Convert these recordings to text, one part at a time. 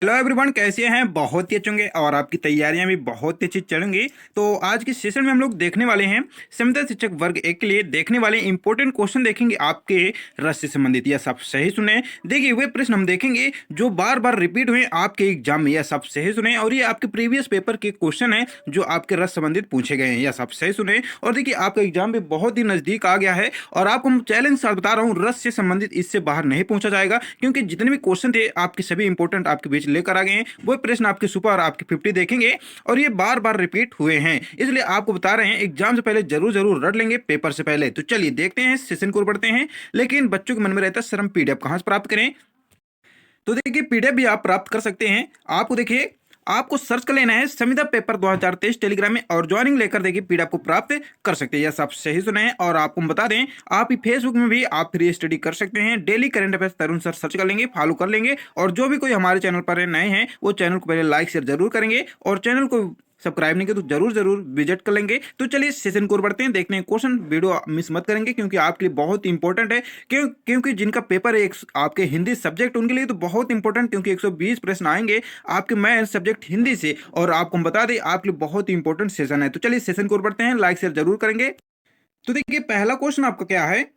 Hello everyone, कैसे हैं? बहुत ही अच्छे होंगे और आपकी तैयारियां भी बहुत ही अच्छी चलेंगी। तो आज के सेशन में हम लोग देखने वाले हैं संविदा शिक्षक वर्ग 1 के लिए देखने वाले इंपॉर्टेंट क्वेश्चन देखेंगे आपके रस से संबंधित। यह सब सही सुने। देखिए, वे प्रश्न हम देखेंगे जो बार बार रिपीट हुए आपके एग्जाम में। यह सब सही सुने और ये आपके प्रीवियस पेपर के क्वेश्चन है जो आपके रस संबंधित पूछे गए हैं। यह सब सही सुने। और देखिए, आपका एग्जाम भी बहुत ही नजदीक आ गया है और आपको हम चैलेंज साथ बता रहा हूँ, रस से संबंधित इससे बाहर नहीं पूछा जाएगा, क्योंकि जितने भी क्वेश्चन थे आपके सभी इंपॉर्टेंट आपके बीच लेकर आ गए हैं। वो प्रश्न आपके सुपर आपके 50 देखेंगे और ये बार बार रिपीट हुए हैं, इसलिए आपको बता रहे हैं एग्जाम से पहले जरूर जरूर रट लेंगे पेपर से पहले। तो चलिए देखते हैं, सेशन को पढ़ते हैं। लेकिन बच्चों के मन में रहता है सर हम पीडीएफ कहां से प्राप्त करें। तो देखिए, पीडीएफ भी आप प्राप्त कर सकते हैं। आपको देखिए, आपको सर्च कर लेना है संविदा पेपर 2023 टेलीग्राम में और ज्वाइनिंग लेकर देखिए पीडीएफ को प्राप्त कर सकते हैं। यह सब सही सुने हैं। और आपको हम बता दें, आप ही फेसबुक में भी आप फ्री स्टडी कर सकते हैं। डेली करंट अफेयर्स तरुण सर सर्च कर लेंगे, फॉलो कर लेंगे। और जो भी कोई हमारे चैनल पर नए हैं वो चैनल को पहले लाइक शेयर जरूर करेंगे और चैनल को सब्सक्राइब नहीं किया तो जरूर जरूर विजिट कर लेंगे। तो चलिए सेशन को बढ़ते हैं, देखते हैं क्वेश्चन। वीडियो मिस मत करेंगे क्योंकि आपके लिए बहुत इंपॉर्टेंट है। क्योंकि जिनका पेपर है आपके हिंदी सब्जेक्ट, उनके लिए तो बहुत इंपॉर्टेंट, क्योंकि 120 प्रश्न आएंगे आपके मैथ सब्जेक्ट हिंदी से। और आपको हम बता दें आपके लिए बहुत इंपॉर्टेंट सेशन है। तो चलिए सेशन को बढ़ते हैं, लाइक शेयर जरूर करेंगे। तो देखिए, पहला क्वेश्चन आपका क्या है,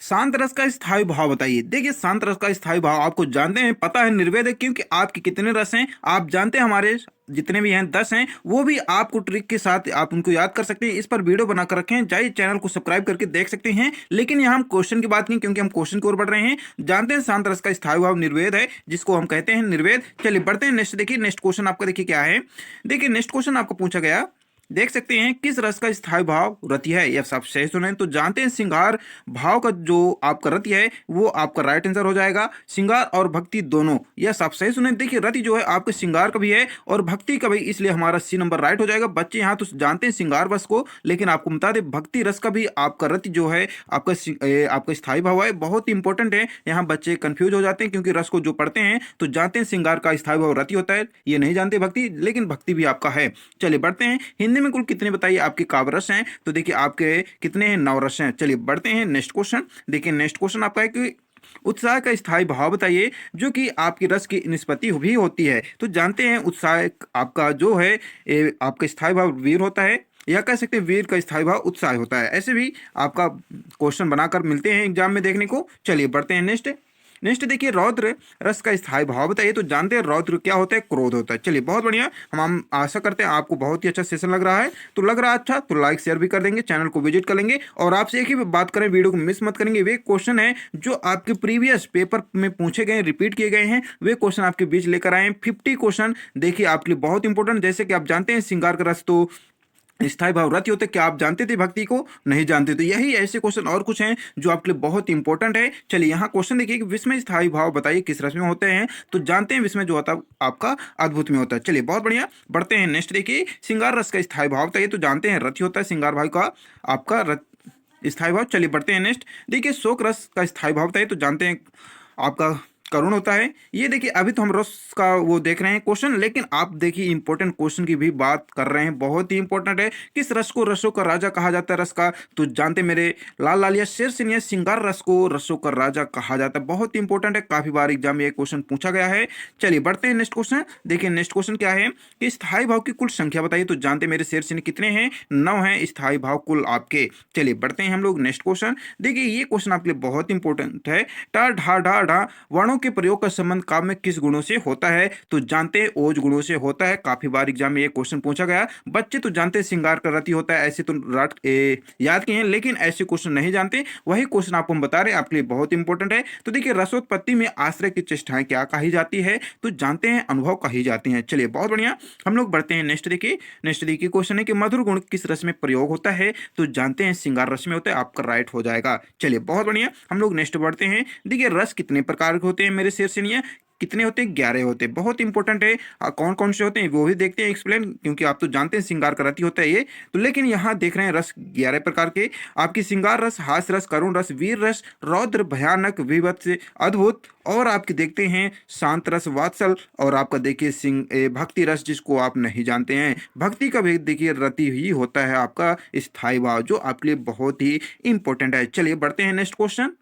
शांत रस का स्थायी भाव बताइए। देखिए, शांत रस का स्थायी भाव आपको जानते हैं, पता है निर्वेद है, क्योंकि आपके कितने रस हैं आप जानते हैं। हमारे जितने भी हैं 10 हैं, वो भी आपको ट्रिक के साथ आप उनको याद कर सकते हैं। इस पर वीडियो बनाकर रखे हैं, जाइए चैनल को सब्सक्राइब करके देख सकते हैं। लेकिन यहाँ हम क्वेश्चन की बात नहीं, क्योंकि हम क्वेश्चन की ओर बढ़ रहे हैं। जानते हैं शांत रस का स्थायी भाव निर्वेद है, जिसको हम कहते हैं निर्वेद। चलिए बढ़ते हैं नेक्स्ट। देखिए नेक्स्ट क्वेश्चन आपका देखिए क्या है। देखिए नेक्स्ट क्वेश्चन आपको पूछा गया, देख सकते हैं किस रस का स्थायी भाव रति है। यह सब सही सुने। तो जानते हैं श्रृंगार भाव का जो आपका रति है वो आपका राइट आंसर हो जाएगा। श्रृंगार और भक्ति दोनों, यह सब सही सुने। देखिए, रति जो है आपके श्रृंगार का भी है और भक्ति का भी, इसलिए हमारा सी नंबर राइट हो जाएगा। बच्चे यहाँ तो जानते हैं श्रृंगार रस को, लेकिन आपको बता दें भक्ति रस का भी आपका रति जो है आपका स्थायी भाव है। बहुत इंपॉर्टेंट है, यहाँ बच्चे कंफ्यूज हो जाते हैं, क्योंकि रस को जो पढ़ते हैं तो जानते हैं श्रृंगार का स्थायी भाव रति होता है, ये नहीं जानते भक्ति, लेकिन भक्ति भी आपका है। चलिए बढ़ते हैं, हिंदी में कुल कितने बताइए आपके काव्य रस हैं। तो देखिए आपके कितने हैं, 9 रस हैं। चलिए बढ़ते हैं नेक्स्ट क्वेश्चन। देखिए नेक्स्ट क्वेश्चन आपका है कि उत्साह का स्थायी भाव बताइए, जो कि आपकी रस की निष्पत्ति भी होती है। तो जानते हैं उत्साह आपका जो है आपका स्थायी भाव वीर होता है, या कह सकते हैं वीर का स्थायी भाव उत्साह होता है। ऐसे भी आपका क्वेश्चन बनाकर मिलते हैं एग्जाम में देखने को। चलिए बढ़ते हैं नेक्स्ट। नेक्स्ट देखिए, रौद्र रस का स्थायी भाव बताइए। तो जानते हैं रौद्र क्या होता है, क्रोध होता है। चलिए बहुत बढ़िया, हम आशा करते हैं आपको बहुत ही अच्छा सेशन लग रहा है। तो लग रहा है अच्छा तो लाइक शेयर भी कर देंगे, चैनल को विजिट कर लेंगे। और आपसे एक ही बात करें, वीडियो को मिस मत करेंगे। वे क्वेश्चन है जो आपके प्रीवियस पेपर में पूछे गए, रिपीट किए गए हैं, वे क्वेश्चन आपके बीच लेकर आए हैं। 50 क्वेश्चन देखिए आपके लिए बहुत इंपॉर्टेंट। जैसे कि आप जानते हैं श्रृंगार का रस तो स्थायी भाव रति होते, क्या आप जानते थे भक्ति को? नहीं जानते। तो यही ऐसे क्वेश्चन और कुछ हैं जो आपके लिए बहुत इंपॉर्टेंट है। चलिए यहाँ क्वेश्चन देखिए कि विस्मय स्थायी भाव बताइए किस रस में होते हैं। तो जानते हैं विस्मय जो होता है आपका अद्भुत में होता है। चलिए बहुत बढ़िया, बढ़ते हैं नेक्स्ट। देखिए श्रृंगार रस का स्थायी भाव बताइए। तो जानते हैं रति होता है श्रृंगार भाव का आपका स्थायी भाव। चलिए बढ़ते हैं नेक्स्ट। देखिए शोक रस का स्थायी भाव बताइए। तो जानते हैं आपका करुण होता है। ये देखिए अभी तो हम रस का वो देख रहे हैं क्वेश्चन, लेकिन आप देखिए इंपॉर्टेंट क्वेश्चन की भी बात कर रहे हैं, बहुत ही इंपॉर्टेंट है। किस रस को रसों का राजा कहा जाता है रस का? तो जानते मेरे लाल लालिया शेर सिंह, श्रृंगार रस को रसों का राजा कहा जाता है। बहुत इंपॉर्टेंट है, काफी बार एग्जाम में ये क्वेश्चन पूछा गया है। चलिए बढ़ते हैं नेक्स्ट क्वेश्चन। देखिए नेक्स्ट क्वेश्चन क्या है कि स्थायी भाव की कुल संख्या बताइए। तो जानते मेरे शेर सिंह कितने हैं, 9 हैं स्थायी भाव कुल आपके। चलिए बढ़ते हैं हम लोग नेक्स्ट क्वेश्चन। देखिए ये क्वेश्चन आपके लिए बहुत इंपॉर्टेंट है। टा ढा ढा ढा वर्णों के प्रयोग का संबंध काव्य में किस गुणों से होता है? तो जानते हैं ओज गुणों से होता है। काफी बार एग्जाम में ये क्वेश्चन पूछा गया। बच्चे तो जानते हैं श्रृंगार का रति होता है, ऐसे तो याद किए हैं, लेकिन ऐसे क्वेश्चन नहीं जानते। वही क्वेश्चन आपको हम बता रहे हैं, आपके लिए बहुत इंपॉर्टेंट है। तो देखिए रसोत्पत्ति में आश्रय की चेष्टाएं क्या कही जाती है? तो जानते हैं अनुभव कही जाती हैं। चलिए बहुत बढ़िया, हम लोग बढ़ते हैं नेक्स्ट। देखिए नेक्स्ट देखिए क्वेश्चन है कि मधुर गुण किस रस में प्रयोग होता है? तो जानते हैं श्रृंगार रस में होता है, आपका राइट हो जाएगा। चलिए बहुत बढ़िया, हम लोग नेक्स्ट बढ़ते हैं। देखिए रस कितने प्रकार के होते हैं मेरे शेर से नहीं, कितने होते हैं? 11 होते हैं। बहुत इंपॉर्टेंट है, कौन कौन से होते हैं वो भी देखते हैं एक्सप्लेन, क्योंकि आप तो जानते हैं श्रृंगार का रति होता है ये तो। लेकिन यहाँ देख रहे हैं रस 11 प्रकार के आपकी, श्रृंगार रस, हास्य रस, करुण रस, वीर रस, रौद्र, भयानक, विभत्स, अद्भुत, और आपके देखते हैं शांत रस, वात्सल, और आपका देखिए भक्ति रस, जिसको आप नहीं जानते हैं। भक्ति का भी देखिए रति ही होता है आपका स्थायी भाव, जो आपके लिए बहुत ही इंपॉर्टेंट है। चलिए बढ़ते हैं नेक्स्ट क्वेश्चन।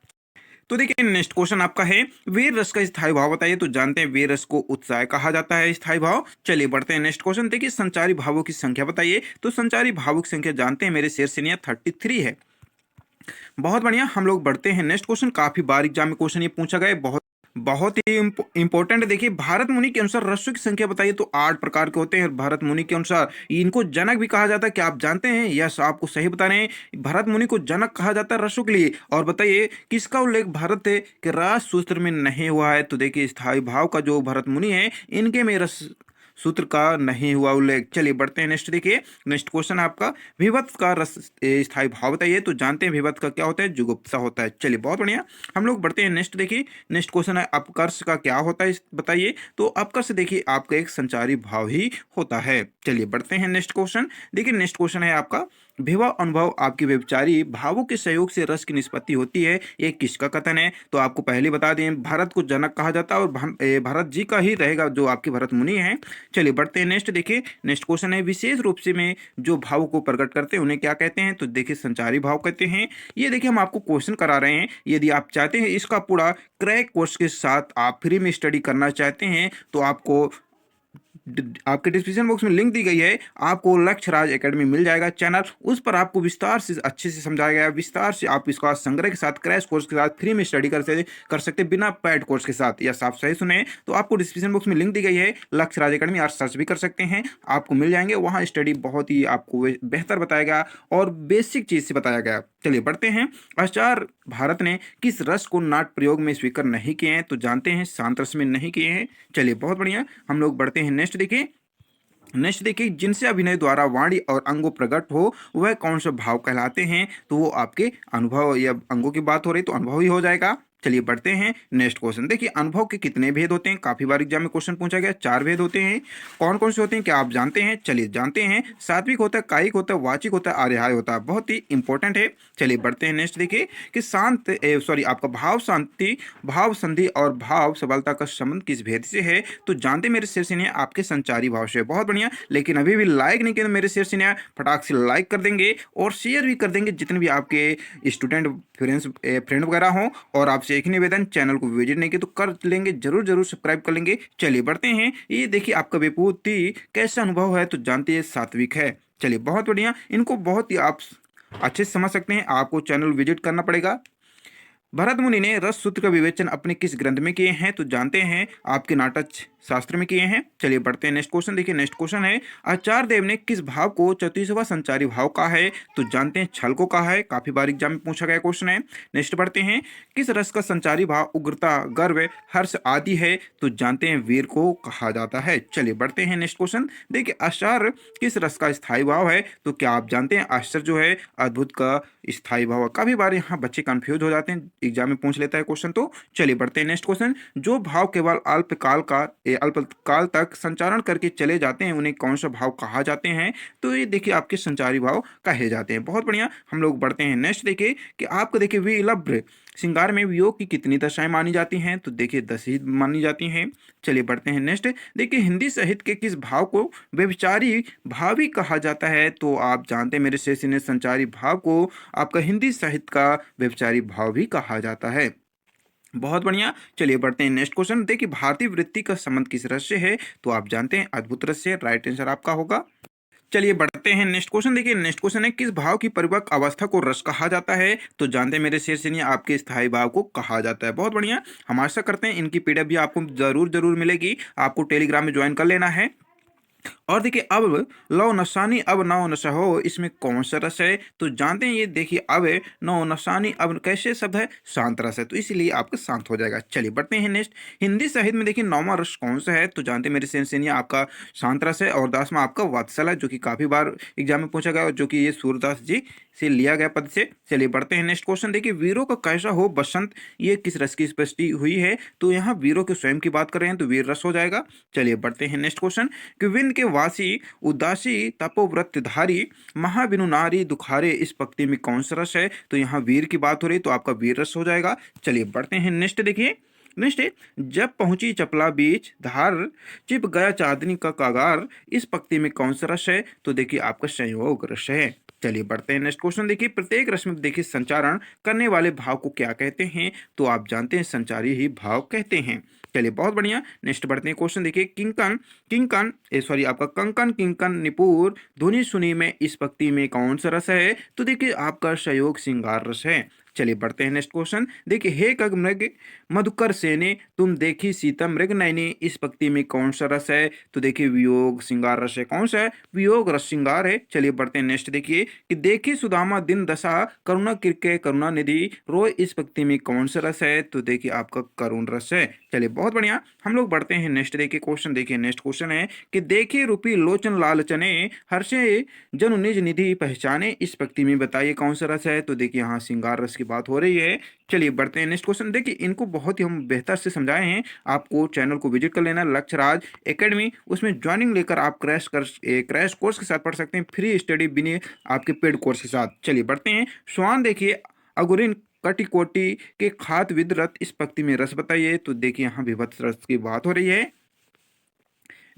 तो देखिए नेक्स्ट क्वेश्चन आपका है, वीर रस का स्थायी भाव बताइए। तो जानते हैं वीर रस को उत्साह कहा जाता है, स्थायी भाव। चलिए बढ़ते हैं नेक्स्ट क्वेश्चन। देखिए संचारी भावों की संख्या बताइए। तो संचारी भावों की संख्या जानते हैं मेरे शेर से 33 है। बहुत बढ़िया, हम लोग बढ़ते हैं नेक्स्ट क्वेश्चन। काफी बार एग्जाम में क्वेश्चन ये पूछा गया है, बहुत बहुत ही इंपॉर्टेंट है। देखिए भारत मुनि के अनुसार रसों की संख्या बताइए। तो 8 प्रकार के होते हैं भारत मुनि के अनुसार। इनको जनक भी कहा जाता है, क्या आप जानते हैं? यस, आपको सही बता रहे हैं, भरत मुनि को जनक कहा जाता है रसों के लिए। और बताइए किसका उल्लेख भारत के राज सूत्र में नहीं हुआ है? तो देखिए स्थायी भाव का जो भरत मुनि है, इनके में रस सूत्र का नहीं हुआ उल्लेख। चलिए बढ़ते हैं नेक्स्ट। देखिए नेक्स्ट क्वेश्चन आपका, विभक्त का रस स्थायी भाव बताइए। तो जानते हैं विभक्त का क्या होता है? जुगुप्सा होता है। चलिए बहुत बढ़िया, हम लोग बढ़ते हैं नेक्स्ट। देखिए नेक्स्ट क्वेश्चन है, अपकर्ष का क्या होता है बताइए। तो अपकर्ष देखिए आपका एक संचारी भाव ही होता है। चलिए बढ़ते हैं नेक्स्ट क्वेश्चन। देखिए नेक्स्ट क्वेश्चन है आपका, विभव अनुभव आपकी व्यभिचारी भावों के सहयोग से रस की निष्पत्ति होती है, ये किसका कथन है? तो आपको पहले बता दें, भारत को जनक कहा जाता है और भरत जी का ही रहेगा जो आपके भरत मुनि हैं। चलिए बढ़ते हैं नेक्स्ट। देखिए नेक्स्ट क्वेश्चन है, विशेष रूप से में जो भाव को प्रकट करते हैं उन्हें क्या कहते हैं? तो देखिए संचारी भाव कहते हैं। ये देखिए हम आपको क्वेश्चन करा रहे हैं, यदि आप चाहते हैं इसका पूरा क्रैक कोर्स के साथ आप फ्री में स्टडी करना चाहते हैं तो आपको आपके डिस्क्रिप्शन बॉक्स में लिंक दी गई है, आपको लक्ष्य राज एकेडमी मिल जाएगा चैनल। उस पर आपको विस्तार से अच्छे से समझाया गया है, विस्तार से आप इसका संग्रह के साथ क्रैश कोर्स के साथ फ्री में स्टडी कर सकते बिना पेड कोर्स के साथ। या आप सही सुने, तो आपको डिस्क्रिप्शन बॉक्स में लिंक दी गई है लक्ष्य राज एकेडमी, आप सर्च भी कर सकते हैं, आपको मिल जाएंगे। वहाँ स्टडी बहुत ही आपको बेहतर बताया गया और बेसिक चीज से बताया गया। चलिए बढ़ते हैं, आचार्य भारत ने किस रस को नाट्य प्रयोग में स्वीकार नहीं किए हैं? तो जानते हैं शांत रस में नहीं किए हैं। चलिए बहुत बढ़िया, हम लोग बढ़ते हैं नेक्स्ट। देखिए नेक्स्ट देखिए, जिनसे अभिनय द्वारा वाणी और अंगों प्रकट हो वह कौन से भाव कहलाते हैं? तो वो आपके अनुभव या अंगों की बात हो रही तो अनुभव ही हो जाएगा। चलिए बढ़ते हैं नेक्स्ट क्वेश्चन। देखिए अनुभव के कितने भेद होते हैं? काफी बार एग्जाम में क्वेश्चन पूछा गया, 4 भेद होते हैं। कौन कौन से होते हैं क्या आप जानते हैं? चलिए जानते हैं, सात्विक होता है, कायिक होता है, वाचिक होता है, आर्यहाय होता है। बहुत ही इंपॉर्टेंट है। चलिए बढ़ते हैं नेक्स्ट। देखिए कि शांत आपका भाव शांति, भाव संधि और भाव सबलता का संबंध किस भेद से है? तो जानते मेरे शेर से आपके संचारी भाव से। बहुत बढ़िया, लेकिन अभी भी लाइक नहीं किया तो मेरे शेर से फटाक से लाइक कर देंगे और शेयर भी कर देंगे जितने भी आपके स्टूडेंट फ्रेंड वगैरह हों। और आपसे एक ही निवेदन, चैनल को विजिट नहीं किया तो कर लेंगे, जरूर जरूर सब्सक्राइब कर लेंगे। चलिए बढ़ते हैं, ये देखिए आपका विभूति कैसा अनुभव है? तो जानते हैं सात्विक है। चलिए बहुत बढ़िया, इनको बहुत ही आप अच्छे से समझ सकते हैं, आपको चैनल विजिट करना पड़ेगा। भरत मुनि ने रस सूत्र का विवेचन अपने किस ग्रंथ में किए हैं? तो जानते हैं आपके नाटक शास्त्र में किए हैं। चलिए बढ़ते हैं नेक्स्ट क्वेश्चन। देखिए नेक्स्ट क्वेश्चन है, आचार्य देव ने किस भाव को 34वां संचारी भाव कहा है? तो जानते हैं छल को कहा है, काफी बार एग्जाम में पूछा गया क्वेश्चन है। नेक्स्ट बढ़ते हैं, किस रस का संचारी भाव उग्रता, गर्व, हर्ष आदि है? तो जानते हैं वीर को कहा जाता है। चलिए बढ़ते हैं नेक्स्ट क्वेश्चन। देखिए आश्चर्य किस रस का स्थायी भाव है? तो क्या आप जानते हैं आश्चर्य जो है अद्भुत का स्थायी भाव है। काफी बार यहाँ बच्चे कंफ्यूज हो जाते हैं, एग्जाम में पूछ लेता है क्वेश्चन। तो चलिए बढ़ते हैं नेक्स्ट क्वेश्चन, जो भाव केवल अल्पकाल तक संचारण करके चले जाते हैं उन्हें कौन सा भाव कहा जाते हैं? तो ये देखिए आपके संचारी भाव कहे जाते हैं। बहुत बढ़िया, हम लोग बढ़ते हैं नेक्स्ट। देखिए कि आपको देखिए विलंब श्रृंगार में वियोग की कितनी दशाएं मानी जाती हैं? तो देखिए 10 ही मानी जाती हैं। चलिए बढ़ते हैं नेक्स्ट। देखिए हिंदी साहित्य के किस भाव को व्यभिचारी भाव भी कहा जाता है? तो आप जानते हैं मेरे शेष ने संचारी भाव को आपका हिंदी साहित्य का व्यभिचारी भाव भी कहा जाता है। बहुत बढ़िया, चलिए बढ़ते हैं नेक्स्ट क्वेश्चन। देखिए भारतीय वृत्ति का संबंध किस रस से है? तो आप जानते हैं अद्भुत रस से। राइट आंसर आपका होगा। चलिए बढ़ते हैं नेक्स्ट क्वेश्चन। देखिए नेक्स्ट क्वेश्चन है, किस भाव की परिपक्व अवस्था को रस कहा जाता है? तो जानते हैं मेरे शेर से आपके स्थायी भाव को कहा जाता है। बहुत बढ़िया, हम आशा करते हैं इनकी पीडीएफ भी आपको जरूर मिलेगी, आपको टेलीग्राम में ज्वाइन कर लेना है। और देखिए अब लव नशानी अब नौ नशा हो, इसमें कौन सा रस है? तो जानते हैं ये देखिए अब नौ नशानी अब कैसे शब्द है? शांत रस है, तो इसीलिए आपका शांत हो जाएगा। चलिए बढ़ते हैं नेक्स्ट। हिंदी साहित्य में देखिए 9वां रस कौन सा है? तो जानते हैं मेरे सेंसेनिया आपका शांत रस है और 10वां आपका वात्सल है, जो कि काफी बार एग्जाम में पूछा गया और जो कि ये सूरदास जी से लिया गया पद से। चलिए बढ़ते हैं नेक्स्ट क्वेश्चन। देखिए वीरों का कैसा हो बसंत, ये किस रस की स्पष्टि हुई है? तो यहाँ वीरों के स्वयं की बात कर रहे हैं तो वीर रस हो जाएगा। चलिए बढ़ते हैं नेक्स्ट क्वेश्चन, कि विंध्य के वासी उदासी तपोव्रतधारी महाबिनु नारी दुखारे, इस पंक्ति में कौन सा रस है? तो यहाँ वीर की बात हो रही तो आपका वीर रस हो जाएगा। चलिए बढ़ते हैं नेक्स्ट। देखिए नेक्स्ट, जब पहुंची चपला बीच धार चिप गया चांदनी का कागार, इस पंक्ति में कौन सा रस है? तो देखिए आपका संयोग रस है। चलिए बढ़ते हैं नेक्स्ट क्वेश्चन। देखिए प्रत्येक रस में देखिए संचारण करने वाले भाव को क्या कहते हैं? तो आप जानते हैं संचारी ही भाव कहते हैं। चलिए बहुत बढ़िया, नेक्स्ट बढ़ते हैं क्वेश्चन। देखिए किंकन किंकन सॉरी आपका कंकन किंकन निपुर ध्वनि सुनी में इस पंक्ति में कौन सा रस है? तो देखिए आपका सहयोग श्रृंगार रस है। चलिए बढ़ते हैं नेक्स्ट क्वेश्चन। देखिए हे कग मृग मधुकर सेने तुम देखी सीता मृग नयनी इस पंक्ति में कौन सा रस है? तो देखिए वियोग श्रृंगार रस है। कौन सा है? वियोग रस श्रृंगार है। चलिए बढ़ते हैं नेक्स्ट। देखिए कि देखी सुदामा दिन दशा करुणा किरके करुणा निधि रोय इस पंक्ति में कौन सा रस है? तो देखिए आपका करुण रस है। चलिए बहुत बढ़िया, हम लोग बढ़ते हैं नेक्स्ट। देखिए क्वेश्चन, देखिए नेक्स्ट क्वेश्चन है कि देखिए रूपी लोचन लालचने हर्षे जनु निज निधि पहचाने इस पंक्ति में बताइए कौन सा रस है? तो देखिए यहाँ श्रृंगार रस की बात हो रही है। चलिए बढ़ते हैं नेक्स्ट क्वेश्चन। देखिए इनको बहुत ही हम बेहतर से समझाए हैं, आपको चैनल को विजिट कर लेना लक्ष्य राज एकेडमी, उसमें ज्वाइनिंग लेकर आप क्रैश कोर्स के साथ पढ़ सकते हैं, फ्री स्टडी बिना आपके पेड कोर्स के साथ। चलिए बढ़ते हैं। स्वान देखिए अगुरिन कटिकोटि के खात विद रथ इस पंक्ति में रस बताइए। तो देखिए यहाँ विभत्स रस की बात हो रही है।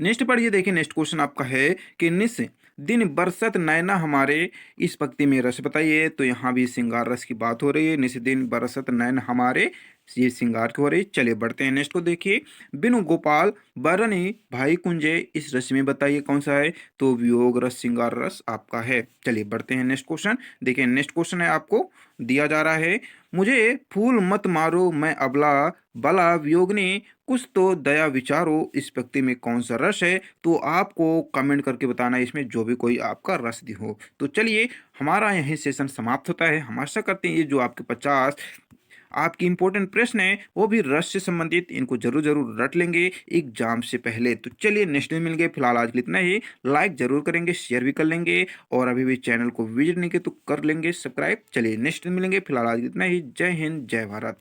नेक्स्ट पढ़िए। देखिए नेक्स्ट क्वेश्चन आपका है कि निस दिन बरसत नैना हमारे इस पंक्ति में रस बताइए। तो यहाँ भी श्रृंगार रस की बात हो रही है। निस दिन बरसत नैन हमारे, ये श्रृंगार की हो रही है। चलिए बढ़ते हैं नेक्स्ट को। देखिए बिनु गोपाल बरनी भाई कुंजे इस रस में बताइए कौन सा है? तो वियोग रस श्रृंगार रस आपका है। चलिए बढ़ते हैं नेक्स्ट क्वेश्चन। देखिए नेक्स्ट क्वेश्चन है आपको दिया जा रहा है, मुझे फूल मत मारो मैं अबला बला वियोगनी कुछ तो दया विचारो इस पंक्ति में कौन सा रस है? तो आपको कमेंट करके बताना है इसमें जो भी कोई आपका रस दी हो। तो चलिए हमारा यही सेशन समाप्त होता है। हम आशा करते हैं ये जो आपके 50 आपकी इंपॉर्टेंट प्रश्न है वो भी रस से संबंधित, इनको जरूर जरूर रट लेंगे एग्जाम से पहले। तो चलिए नेक्स्ट में मिलेंगे, फिलहाल आज के लिए इतना ही। लाइक जरूर करेंगे, शेयर भी कर लेंगे, और अभी भी चैनल को विजिट नहीं किया तो कर लेंगे सब्सक्राइब। चलिए नेक्स्ट में मिलेंगे, फिलहाल आज के लिए इतना ही। जय हिंद, जय भारत।